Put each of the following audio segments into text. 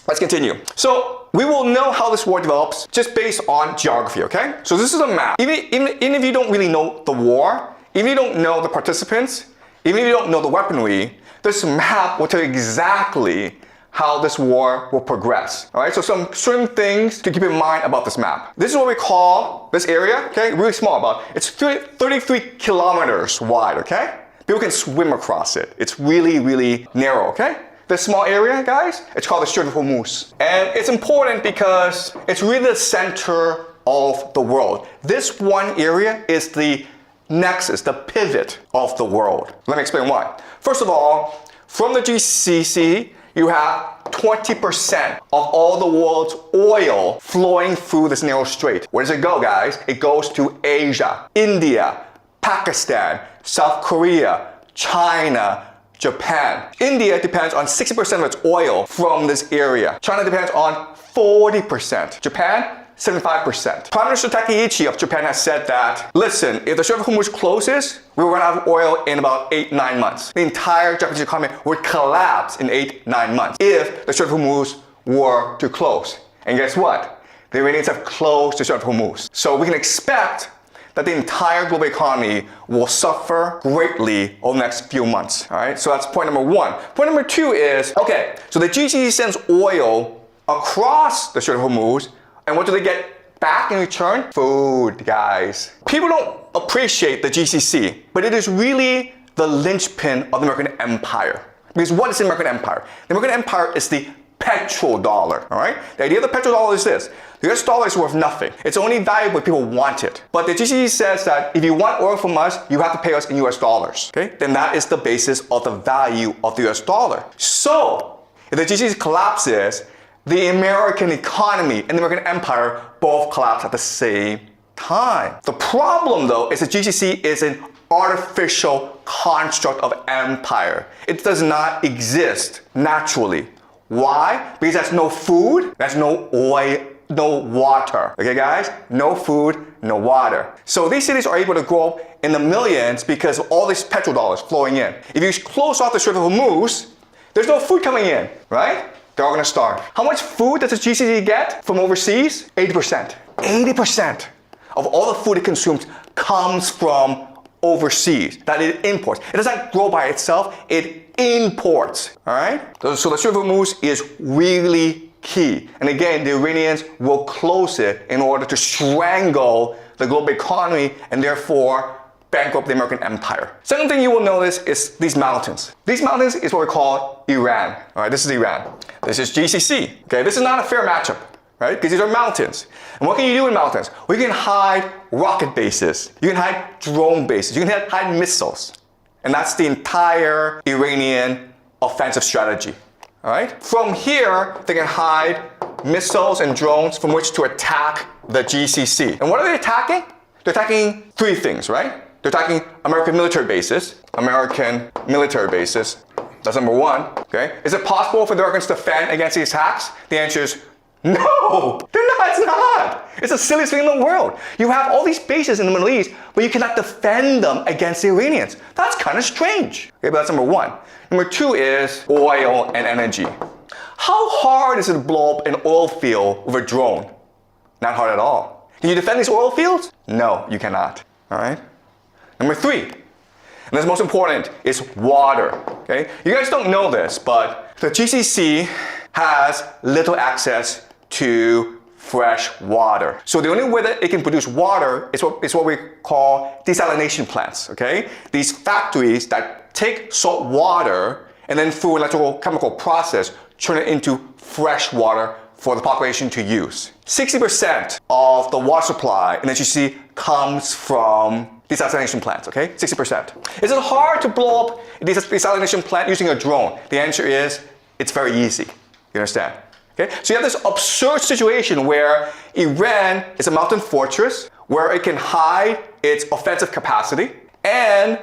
Let's continue. So we will know how this war develops just based on geography, okay? So this is a map. Even if you don't really know the war, even if you don't know the participants, even if you don't know the weaponry, this map will tell you exactly how this war will progress. All right, so some certain things to keep in mind about this map. This is what we call this area, okay, really small, it's 33 kilometers wide, okay? People can swim across it. It's really, really narrow, okay? This small area, guys, it's called the Strait of Hormuz. And it's important because it's really the center of the world. This one area is the nexus, the pivot of the world. Let me explain why. First of all, from the GCC, you have 20% of all the world's oil flowing through this narrow strait. Where does it go, guys? It goes to Asia, India, Pakistan, South Korea, China, Japan. India depends on 60% of its oil from this area. China depends on 40%. Japan, 75%. Prime Minister Takeichi of Japan has said that, listen, if the Strait of Hormuz closes, we will run out of oil in about 8-9 months. The entire Japanese economy would collapse in 8-9 months if the Strait of Hormuz were to close. And guess what? The Iranians have closed the Strait of Hormuz. So we can expect that the entire global economy will suffer greatly over the next few months. All right, so that's point number one. Point number two is, okay, so the GCC sends oil across the Strait of Hormuz, and what do they get back in return? Food, guys. People don't appreciate the GCC, but it is really the linchpin of the American empire. Because what is the American empire? The American empire is the petrodollar, all right? The idea of the petrodollar is this. The US dollar is worth nothing. It's only valuable if people want it. But the GCC says that if you want oil from us, you have to pay us in US dollars, okay? Then that is the basis of the value of the US dollar. So, if the GCC collapses, the American economy and the American empire both collapse at the same time. The problem, though, is that GCC is an artificial construct of empire. It does not exist naturally. Why? Because there's no food, there's no oil, no water. Okay, guys? No food, no water. So these cities are able to grow up in the millions because of all these petrodollars flowing in. If you close off the Strait of Hormuz, there's no food coming in, right? They're all gonna starve. How much food does the GCC get from overseas? 80%. 80% of all the food it consumes comes from overseas, that it imports. It doesn't grow by itself, it imports, all right? So the Strait of Hormuz is really key. And again, the Iranians will close it in order to strangle the global economy and therefore bankrupt the American empire. Second thing you will notice is these mountains. These mountains is what we call Iran. All right, this is Iran. This is GCC. Okay, this is not a fair matchup, right? Because these are mountains. And what can you do in mountains? Well, you can hide rocket bases. You can hide drone bases. You can hide missiles. And that's the entire Iranian offensive strategy. All right? From here, they can hide missiles and drones from which to attack the GCC. And what are they attacking? They're attacking three things, right? They're attacking American military bases. American military bases. That's number one, okay? Is it possible for the Americans to defend against these attacks? The answer is no, it's not. It's the silliest thing in the world. You have all these bases in the Middle East, but you cannot defend them against the Iranians. That's kind of strange. Okay, but that's number one. Number two is oil and energy. How hard is it to blow up an oil field with a drone? Not hard at all. Can you defend these oil fields? No, you cannot. All right? Number three, and this is most important, is water. Okay? You guys don't know this, but the GCC has little access to fresh water. So the only way that it can produce water is what we call desalination plants. Okay? These factories that take salt water and then through an electrochemical process turn it into fresh water for the population to use. 60% of the water supply in the GCC comes from desalination plants, okay? 60%. Is it hard to blow up a desalination plant using a drone? The answer is, it's very easy. You understand? Okay? So you have this absurd situation where Iran is a mountain fortress where it can hide its offensive capacity, and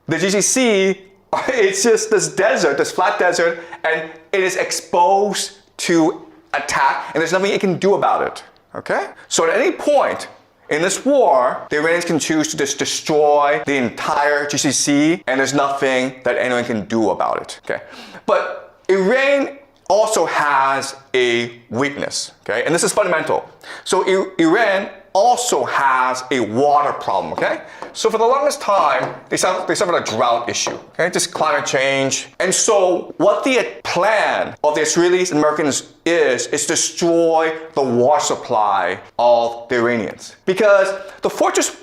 the GCC, it's just this desert, this flat desert, and it is exposed to attack, and there's nothing it can do about it. Okay? So at any point in this war, the Iranians can choose to just destroy the entire GCC, and there's nothing that anyone can do about it. Okay? But Iran also has a weakness, okay? And this is fundamental. So Iran also has a water problem, okay? So for the longest time, they suffered a drought issue, okay? Just climate change. And so what the plan of the Israelis and Americans is destroy the water supply of the Iranians. Because the fortress,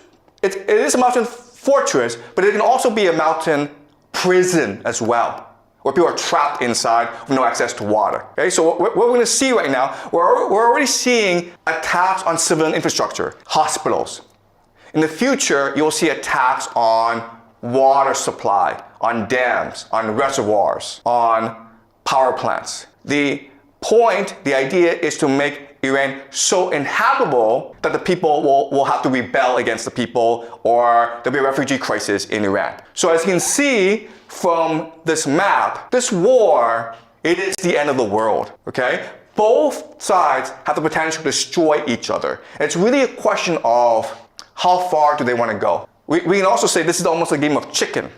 it is a mountain fortress, but it can also be a mountain prison as well, where people are trapped inside with no access to water. Okay, so what we're going to see right now, we're already seeing attacks on civilian infrastructure, hospitals. In the future, you'll see attacks on water supply, on dams, on reservoirs, on power plants. The idea is to make Iran so inhabitable that the people will have to rebel against the people, or there'll be a refugee crisis in Iran. So as you can see from this map, this war, it is the end of the world, okay? Both sides have the potential to destroy each other. It's really a question of how far do they want to go. We can also say this is almost a game of chicken.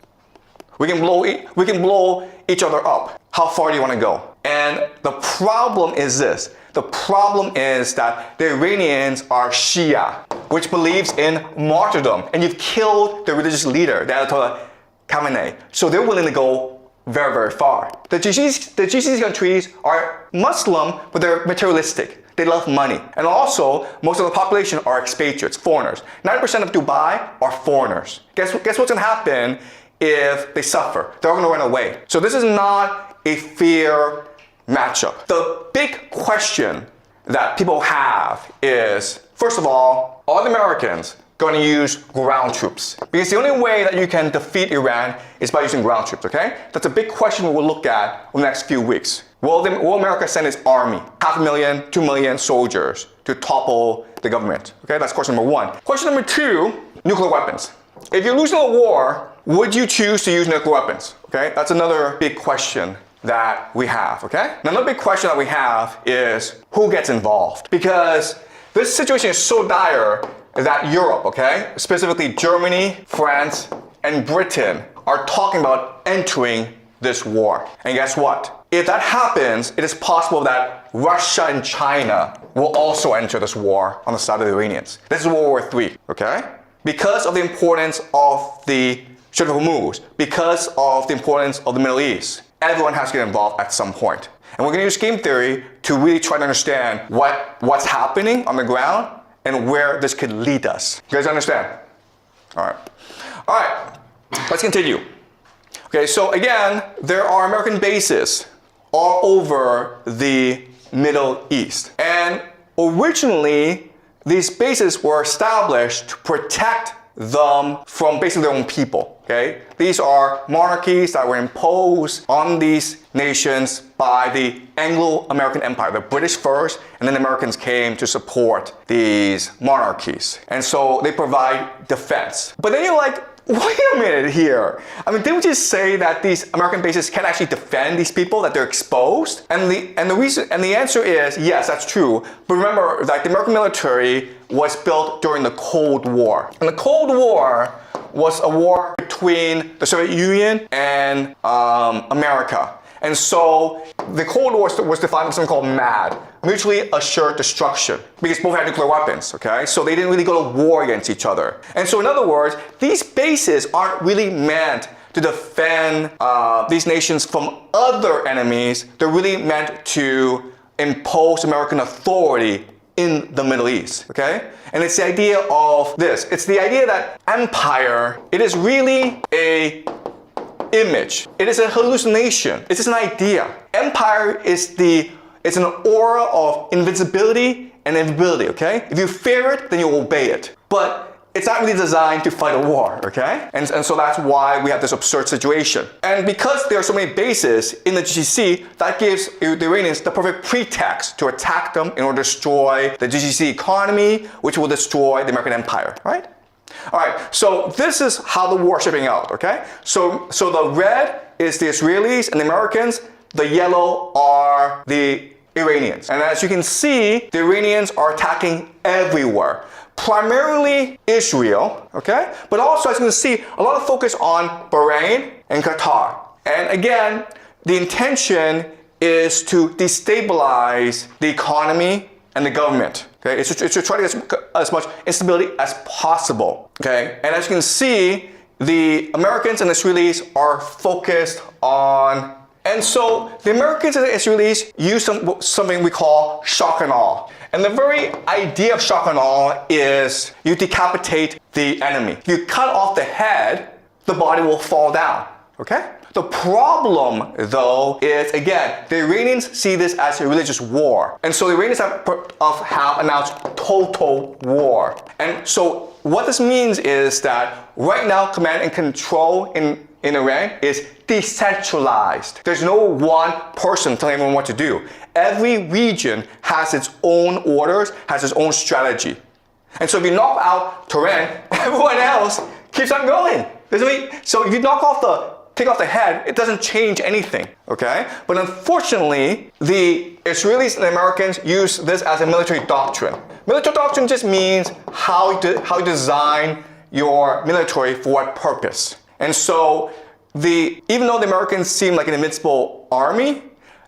We can blow each other up. How far do you want to go? And the problem is this. The problem is that the Iranians are Shia, which believes in martyrdom. And you've killed the religious leader, the Ayatollah Khamenei. So they're willing to go very, very far. The GCC countries are Muslim, but they're materialistic. They love money. And also, most of the population are expatriates, foreigners. 90% of Dubai are foreigners. Guess what's going to happen if they suffer? They're all going to run away. So this is not a fair matchup. The big question that people have is, first of all, are the Americans going to use ground troops? Because the only way that you can defeat Iran is by using ground troops, okay? That's a big question we'll look at in the next few weeks. Will America send its army, 500,000, 2 million soldiers to topple the government? Okay, that's question number one. Question number two, nuclear weapons. If you're losing a war, would you choose to use nuclear weapons? Okay, that's another big question that we have, okay? Another big question that we have is who gets involved? Because this situation is so dire that Europe, okay, specifically Germany, France, and Britain are talking about entering this war. And guess what? If that happens, it is possible that Russia and China will also enter this war on the side of the Iranians. This is World War III, okay? Because of the importance of the Strait of Hormuz, because of the importance of the Middle East, everyone has to get involved at some point. And we're going to use game theory to really try to understand what's happening on the ground and where this could lead us. You guys understand? All right, let's continue. Okay, so again, there are American bases all over the Middle East. And originally, these bases were established to protect them from basically their own people, okay? These are monarchies that were imposed on these nations by the Anglo-American Empire, the British first, and then the Americans came to support these monarchies. And so they provide defense. But then you're like, wait a minute here. I mean, didn't we just say that these American bases can't actually defend these people, that they're exposed? And the answer is yes, that's true. But remember, like, the American military was built during the Cold War. And the Cold War was a war between the Soviet Union and America. And so the Cold War was defined as something called MAD, mutually assured destruction, because both had nuclear weapons, okay? So they didn't really go to war against each other. And so in other words, these bases aren't really meant to defend these nations from other enemies. They're really meant to impose American authority in the Middle East, okay? And it's the idea of this. It's the idea that empire, it is really a image. It is a hallucination. It's just an idea. Empire is it's an aura of invincibility and invisibility, okay? If you fear it, then you obey it. But it's not really designed to fight a war, okay? And so that's why we have this absurd situation. And because there are so many bases in the GCC, that gives the Iranians the perfect pretext to attack them in order to destroy the GCC economy, which will destroy the American empire, right? All right, so this is how the war is shaping out, okay? So the red is the Israelis and the Americans, the yellow are the Iranians. And as you can see, the Iranians are attacking everywhere. Primarily Israel, okay? But also, as you can see, a lot of focus on Bahrain and Qatar. And again, the intention is to destabilize the economy and the government. Okay, it's to try to get as much instability as possible. Okay, and as you can see, the Americans and the Israelis are focused on, and so the Americans and the Israelis use something we call shock and awe. And the very idea of shock and awe is you decapitate the enemy. If you cut off the head, the body will fall down. Okay? The problem, though, is, again, the Iranians see this as a religious war. And so the Iranians have announced total war. And so what this means is that right now, command and control in Iran is decentralized. There's no one person telling everyone what to do. Every region has its own orders, has its own strategy. And so if you knock out Tehran, everyone else keeps on going. So if you take off the head, it doesn't change anything, okay? But unfortunately, the Israelis and the Americans use this as a military doctrine. Military doctrine just means how you design your military for what purpose. And so even though the Americans seem like an invincible army,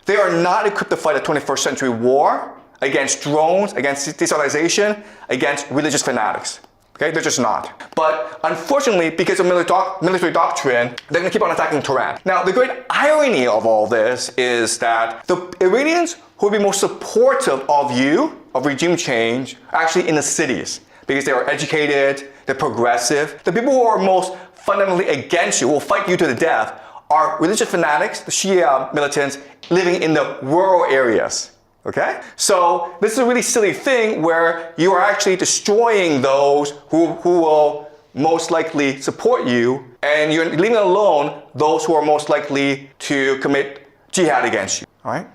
they are not equipped to fight a 21st century war against drones, against destabilization, against religious fanatics. Okay, they're just not. But unfortunately, because of military doctrine, they're going to keep on attacking Tehran. Now, the great irony of all this is that the Iranians who would be most supportive of regime change, are actually in the cities, because they are educated, they're progressive. The people who are most fundamentally against you, will fight you to the death, are religious fanatics, the Shia militants, living in the rural areas. Okay? So this is a really silly thing where you are actually destroying those who will most likely support you, and you're leaving alone those who are most likely to commit jihad against you. All right?